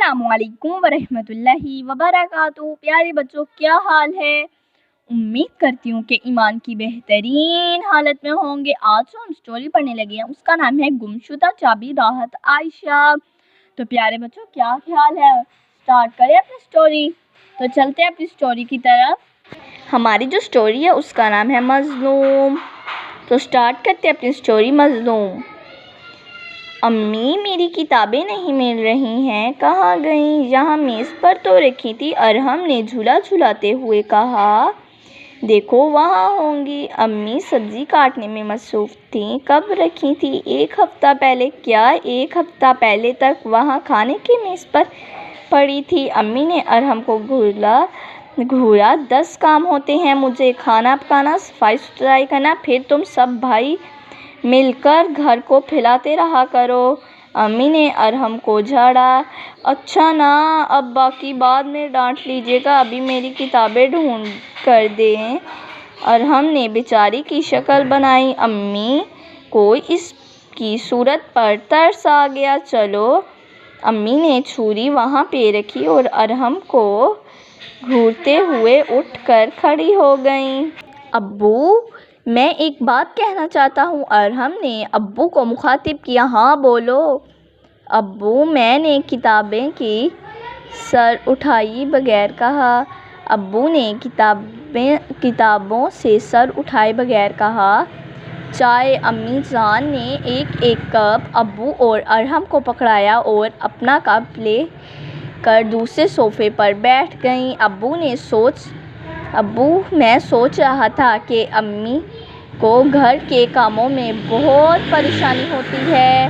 السلام علیکم ورحمۃ اللہ وبرکاتہ۔ پیارے بچوں، کیا حال ہے؟ امید کرتی ہوں کہ ایمان کی بہترین حالت میں ہوں گے۔ آج جو ہم سٹوری پڑھنے لگے ہیں اس کا نام ہے گمشدہ چابی راحت عائشہ۔ تو پیارے بچوں، کیا خیال ہے سٹارٹ کریں اپنی سٹوری؟ تو چلتے ہیں اپنی سٹوری کی طرف۔ ہماری جو سٹوری ہے اس کا نام ہے مظلوم۔ تو سٹارٹ کرتے ہیں اپنی سٹوری مظلوم۔ امی، میری کتابیں نہیں مل رہی ہیں، کہاں گئیں؟ یہاں میز پر تو رکھی تھی۔ ارحم نے جھولا جھلاتے ہوئے کہا، دیکھو وہاں ہوں گی۔ امی سبزی کاٹنے میں مصروف تھیں۔ کب رکھی تھی؟ 1 ہفتہ پہلے۔ کیا 1 ہفتہ پہلے تک وہاں کھانے کی میز پر پڑی تھی؟ امی نے ارحم کو گھورا 10 کام ہوتے ہیں مجھے، کھانا پکانا، صفائی ستھرائی کرنا، پھر تم سب بھائی مل کر گھر کو پھیلاتے رہا کرو۔ امی نے ارحم کو جھاڑا۔ اچھا نا، اب باقی بعد میں ڈانٹ لیجیے گا، ابھی میری کتابیں ڈھونڈ کر دیں۔ ارحم نے بیچاری کی شکل بنائی۔ امی کو اس کی صورت پر ترس آ گیا۔ چلو۔ امی نے چھری وہاں پہ رکھی اور ارحم کو گھورتے ہوئے اٹھ کر کھڑی ہو گئیں۔ ابو، میں ایک بات کہنا چاہتا ہوں۔ ارحم نے ابو کو مخاطب کیا۔ ہاں بولو۔ ابو، میں نے کتابیں کی سر اٹھائے بغیر کہا۔ ابو نے کتابوں سے سر اٹھائے بغیر کہا۔ چائے؟ امی جان نے ایک کپ ابو اور ارحم کو پکڑایا اور اپنا کپ لے کر دوسرے صوفے پر بیٹھ گئیں۔ ابو، میں سوچ رہا تھا کہ امی کو گھر کے کاموں میں بہت پریشانی ہوتی ہے۔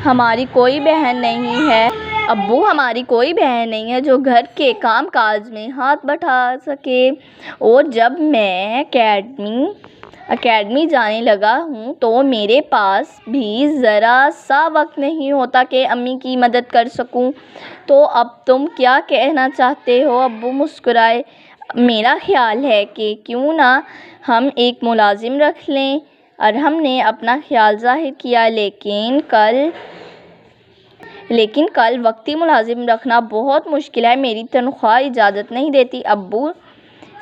ہماری کوئی بہن نہیں ہے۔ ابو، ہماری کوئی بہن نہیں ہے جو گھر کے کام کاج میں ہاتھ بٹا سکے، اور جب میں اکیڈمی جانے لگا ہوں تو میرے پاس بھی ذرا سا وقت نہیں ہوتا کہ امی کی مدد کر سکوں۔ تو اب تم کیا کہنا چاہتے ہو؟ ابو مسکرائے۔ میرا خیال ہے کہ کیوں نہ ہم ایک ملازم رکھ لیں۔ ارحم نے اپنا خیال ظاہر کیا، لیکن کل وقتی ملازم رکھنا بہت مشکل ہے، میری تنخواہ اجازت نہیں دیتی۔ ابو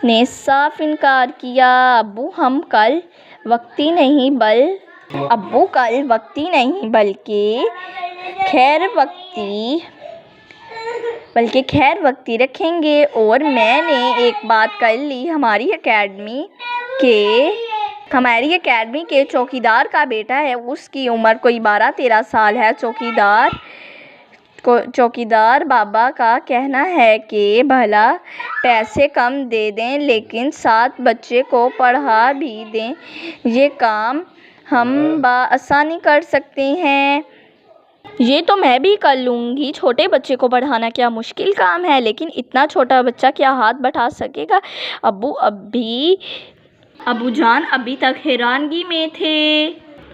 نے صاف انکار کیا۔ ابو، کل وقتی نہیں بلکہ خیر وقتی رکھیں گے۔ اور میں نے ایک بات کر لی، ہماری اکیڈمی کے چوکیدار کا بیٹا ہے، اس کی عمر کوئی 12-13 سال ہے۔ چوکیدار بابا کا کہنا ہے کہ بھلا پیسے کم دے دیں لیکن ساتھ بچے کو پڑھا بھی دیں، یہ کام ہم بآسانی کر سکتے ہیں۔ یہ تو میں بھی کر لوں گی، چھوٹے بچے کو پڑھانا کیا مشکل کام ہے، لیکن اتنا چھوٹا بچہ کیا ہاتھ بٹا سکے گا؟ ابو جان ابھی تک حیرانگی میں تھے۔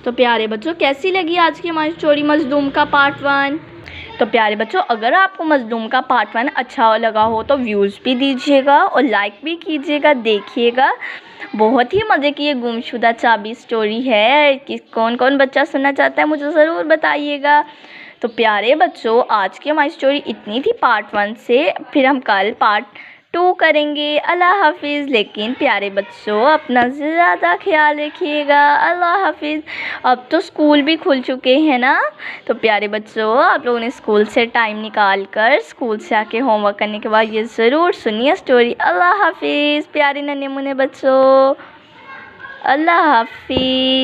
تو پیارے بچوں، کیسی لگی آج کی ہماری اسٹوری مظلوم کا پارٹ 1؟ تو پیارے بچوں، اگر آپ کو مظلوم کا پارٹ 1 اچھا لگا ہو تو ویوز بھی دیجیے گا اور لائک بھی کیجیے گا، دیکھیے گا۔ بہت ہی مزے کی یہ گمشدہ چابی اسٹوری ہے۔ کون بچہ سننا چاہتا ہے مجھے ضرور بتائیے گا۔ تو پیارے بچوں، آج کی ہماری اسٹوری اتنی تھی پارٹ 1 سے، پھر ہم کل پارٹ 2 کریں گے۔ اللہ حافظ۔ لیکن پیارے بچوں، اپنا زیادہ خیال رکھیے گا۔ اللہ حافظ۔ اب تو اسکول بھی کھل چکے ہیں نا، تو پیارے بچوں، آپ لوگوں نے اسکول سے ٹائم نکال کر اسکول سے آ کے ہوم ورک کرنے کے بعد یہ ضرور سنیے اسٹوری۔ اللہ حافظ پیارے ننھے منھے بچوں۔ اللہ حافظ۔